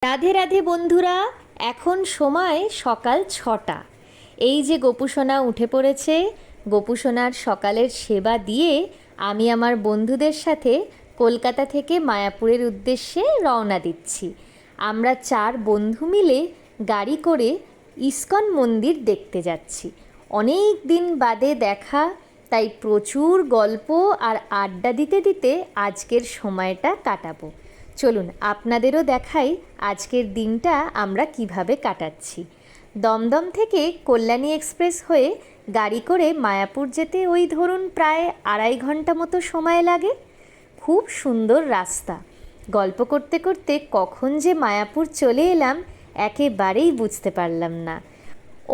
রাধে রাধে বন্ধুরা, এখন সময় সকাল 6টা। এই যে গোপুসোনা উঠে পড়েছে। গোপুসোনার সকালের সেবা দিয়ে আমি আমার বন্ধুদের সাথে কলকাতা থেকে মায়াপুরের উদ্দেশ্যে রওনা দিচ্ছি। আমরা 4 বন্ধু মিলে গাড়ি করে ইস্কন মন্দির দেখতে যাচ্ছি। অনেক দিন বাদে দেখা, তাই প্রচুর গল্প আর আড্ডা দিতে দিতে আজকের সময়টা কাটাবো। চলুন আপনাদেরও দেখাই আজকের দিনটা আমরা কিভাবে কাটাচ্ছি। দমদম থেকে কল্যাণী এক্সপ্রেস হয়ে গাড়ি করে মায়াপুর যেতে ওই ধরুন প্রায় 2.5 ঘন্টা মতো সময় লাগে। খুব সুন্দর রাস্তা। গল্প করতে করতে কখন যে মায়াপুর চলে এলাম একেবারেই বুঝতে পারলাম না।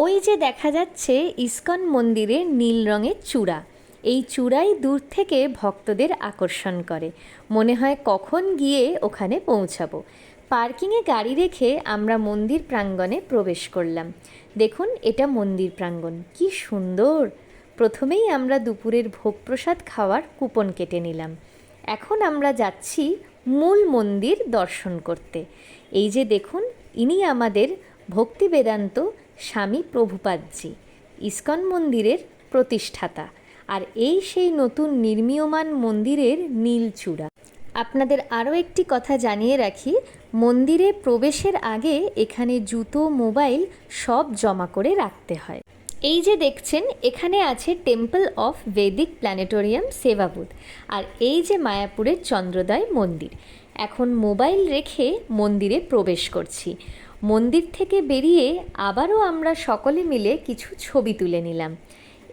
ওই যে দেখা যাচ্ছে ইস্কন মন্দিরে নীল রঙের চূড়া। এই চূড়াই দূর থেকে ভক্তদের আকর্ষণ করে। মনে হয় কখন গিয়ে ওখানে পৌঁছাবো। পার্কিংয়ে গাড়ি রেখে আমরা মন্দির প্রাঙ্গণে প্রবেশ করলাম। দেখুন, এটা মন্দির প্রাঙ্গণ, কি সুন্দর। প্রথমেই আমরা দুপুরের ভোগ প্রসাদ খাওয়ার কুপন কেটে নিলাম। এখন আমরা যাচ্ছি মূল মন্দির দর্শন করতে। এই যে দেখুন, ইনি আমাদের ভক্তি বেদান্ত স্বামী প্রভুপাদজি, ইস্কন মন্দিরের প্রতিষ্ঠাতা। আর এই সেই নতুন নির্মীয়মান মন্দিরের নীল চূড়া। আপনাদের আরও একটি কথা জানিয়ে রাখি, মন্দিরে প্রবেশের আগে এখানে জুতো, মোবাইল সব জমা করে রাখতে হয়। এই যে দেখছেন, এখানে আছে টেম্পল অফ ভেদিক প্ল্যানেটোরিয়াম সেভাবুদ। আর এই যে মায়াপুরের চন্দ্রোদয় মন্দির। এখন মোবাইল রেখে মন্দিরে প্রবেশ করছি। মন্দির থেকে বেরিয়ে আবারও আমরা সকলে মিলে কিছু ছবি তুলে নিলাম।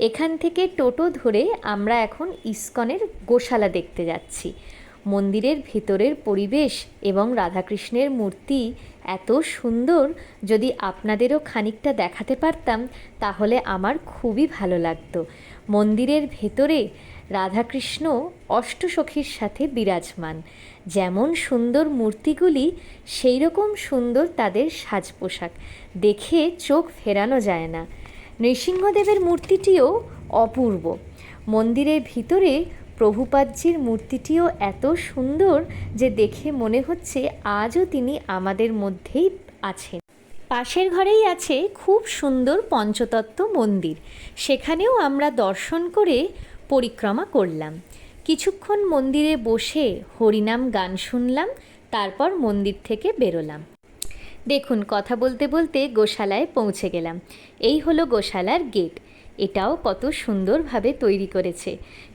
এখান থেকে টোটো ধরে আমরা এখন ইস্কনের গোশালা দেখতে যাচ্ছি। মন্দিরের ভিতরের পরিবেশ এবং রাধাকৃষ্ণের মূর্তি এত সুন্দর, যদি আপনাদেরও খানিকটা দেখাতে পারতাম তাহলে আমার খুবই ভালো লাগতো। মন্দিরের ভেতরে রাধাকৃষ্ণ অষ্টসখীর সাথে বিরাজমান। যেমন সুন্দর মূর্তিগুলি, সেই রকম সুন্দর তাদের সাজ পোশাক। দেখে চোখ ফেরানো যায় না। নৃসিংহদেবের মূর্তিটিও অপূর্ব। মন্দিরের ভিতরে প্রভুপাদজির মূর্তিটিও এত সুন্দর যে দেখে মনে হচ্ছে আজও তিনি আমাদের মধ্যেই আছেন। পাশের ঘরেই আছে খুব সুন্দর পঞ্চতত্ত্ব মন্দির। সেখানেও আমরা দর্শন করে পরিক্রমা করলাম। কিছুক্ষণ মন্দিরে বসে হরিনাম গান শুনলাম, তারপর মন্দির থেকে বেরোলাম। দেখুন, কথা বলতে বলতে গোশালায় পৌঁছে গেলাম। এই হলো গোশালার গেট। এটাও কত সুন্দরভাবে তৈরি করেছে।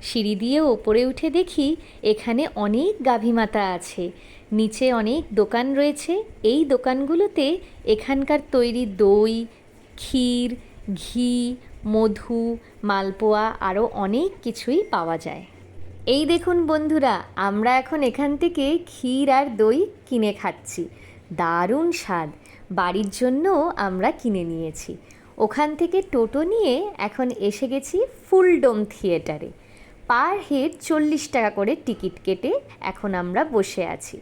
সিঁড়ি দিয়ে ওপরে উঠে দেখি এখানে অনেক গাভীমাতা আছে। নিচে অনেক দোকান রয়েছে। এই দোকানগুলোতে এখানকার তৈরি দই, ক্ষীর, ঘি, মধু, মালপোয়া আরও অনেক কিছুই পাওয়া যায়। এই দেখুন বন্ধুরা, আমরা এখন এখান থেকে ক্ষীর আর দই কিনে খাচ্ছি। দারুণ স্বাদ। বাড়ির জন্যও আমরা কিনে নিয়েছি। ওখান থেকে টোটো নিয়ে এখন এসে গেছি ফুলডোম থিয়েটারে। পার হেড 40 টাকা করে টিকিট কেটে এখন আমরা বসে আছি।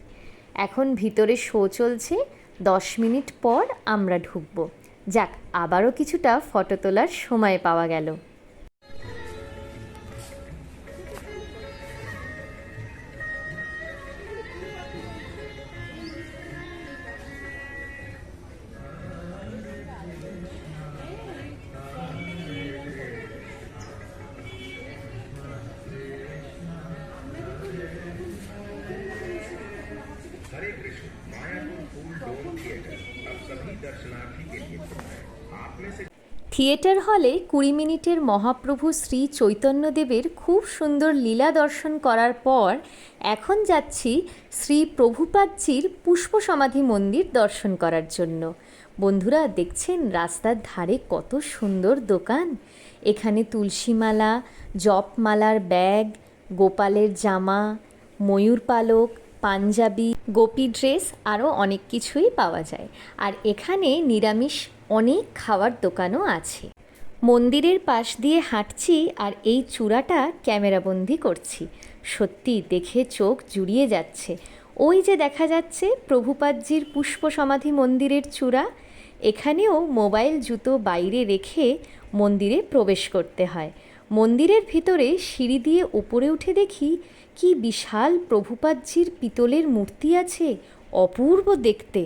এখন ভিতরে শো চলছে। 10 মিনিট পর আমরা ঢুকবো। যাক, আবারও কিছুটা ফটো তোলার সময় পাওয়া গেল। हरे कृष्ण मायापुर फूल डोम थिएटर अब सभी दर्शनार्थी के लिए खुला है। आप में से থিয়েটার হলে 20 মিনিটের মহাপ্রভু শ্রী চৈতন্যদেবের খুব সুন্দর লীলা দর্শন করার পর এখন যাচ্ছি শ্রী প্রভুপাদজির পুষ্প সমাধি মন্দির দর্শন করার জন্য। বন্ধুরা দেখছেন, রাস্তার ধারে কত সুন্দর দোকান। এখানে তুলসীমালা, জপমালার ব্যাগ, গোপালের জামা, ময়ূর পালক, পাঞ্জাবি, গোপী ড্রেস আরও অনেক কিছুই পাওয়া যায়। আর এখানে নিরামিষ অনেক খাওয়ার দোকানও আছে। মন্দিরের পাশ দিয়ে হাঁটছি আর এই চূড়াটা ক্যামেরাবন্দি করছি। সত্যি দেখে চোখ জুড়িয়ে যাচ্ছে। ওই যে দেখা যাচ্ছে প্রভুপাদজির পুষ্প সমাধি মন্দিরের চূড়া। এখানেও মোবাইল, জুতো বাইরে রেখে মন্দিরে প্রবেশ করতে হয়। মন্দিরের ভিতরে সিঁড়ি দিয়ে উপরে উঠে দেখি কি বিশাল প্রভুপাদজির পিতলের মূর্তি আছে, অপূর্ব দেখতে।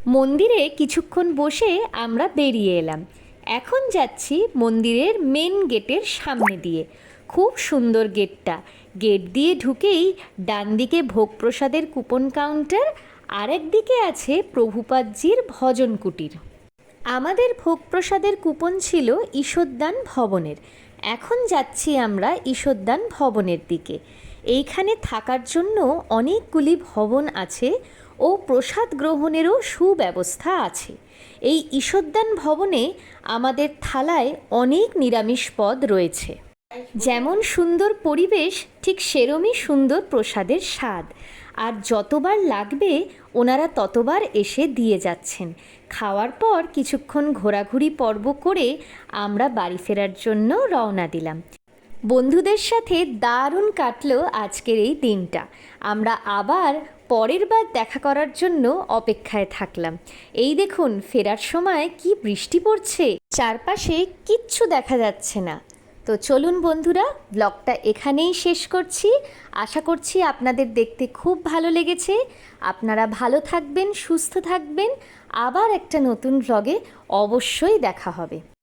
মন্দিরে কিছুক্ষণ বসে আমরা বেরিয়ে এলাম। এখন যাচ্ছি মন্দিরের মেন গেটের সামনে দিয়ে। খুব সুন্দর গেটটা। গেট দিয়ে ঢুকেই ডান দিকে ভোগ প্রসাদের কুপন কাউন্টার, আরেক দিকে আছে প্রভুপাদজির ভজন কুটির। আমাদের ভোগ প্রসাদের কুপন ছিল ঈশ্বরদান ভবনের। এখন যাচ্ছি আমরা ঈশ্বরদান ভবনের দিকে। এইখানে থাকার জন্য অনেকগুলি ভবন আছে ও প্রসাদ গ্রহণেরও সুব্যবস্থা আছে। এই ঈশ্বরদান ভবনে আমাদের থালায় অনেক নিরামিষ পদ রয়েছে। যেমন সুন্দর পরিবেশ, ঠিক সেরমই সুন্দর প্রসাদের স্বাদ। আর যতবার লাগবে ওনারা ততবার এসে দিয়ে যাচ্ছেন। খাওয়ার পর কিছুক্ষণ ঘোরাঘুরি পর্ব করে আমরা বাড়ি ফেরার জন্য রওনা দিলাম। বন্ধুদের সাথে দারুণ কাটলো আজকের এই দিনটা। আমরা আবার পরের বার দেখা করার জন্য অপেক্ষায় থাকলাম। এই দেখুন, ফেরার সময় কি বৃষ্টি পড়ছে, চারপাশে কিচ্ছু দেখা যাচ্ছে না। তো চলুন বন্ধুরা, ব্লগটা এখানেই শেষ করছি। আশা করছি আপনাদের দেখতে খুব ভালো লেগেছে। আপনারা ভালো থাকবেন, সুস্থ থাকবেন। আবার একটা নতুন ব্লগে অবশ্যই দেখা হবে।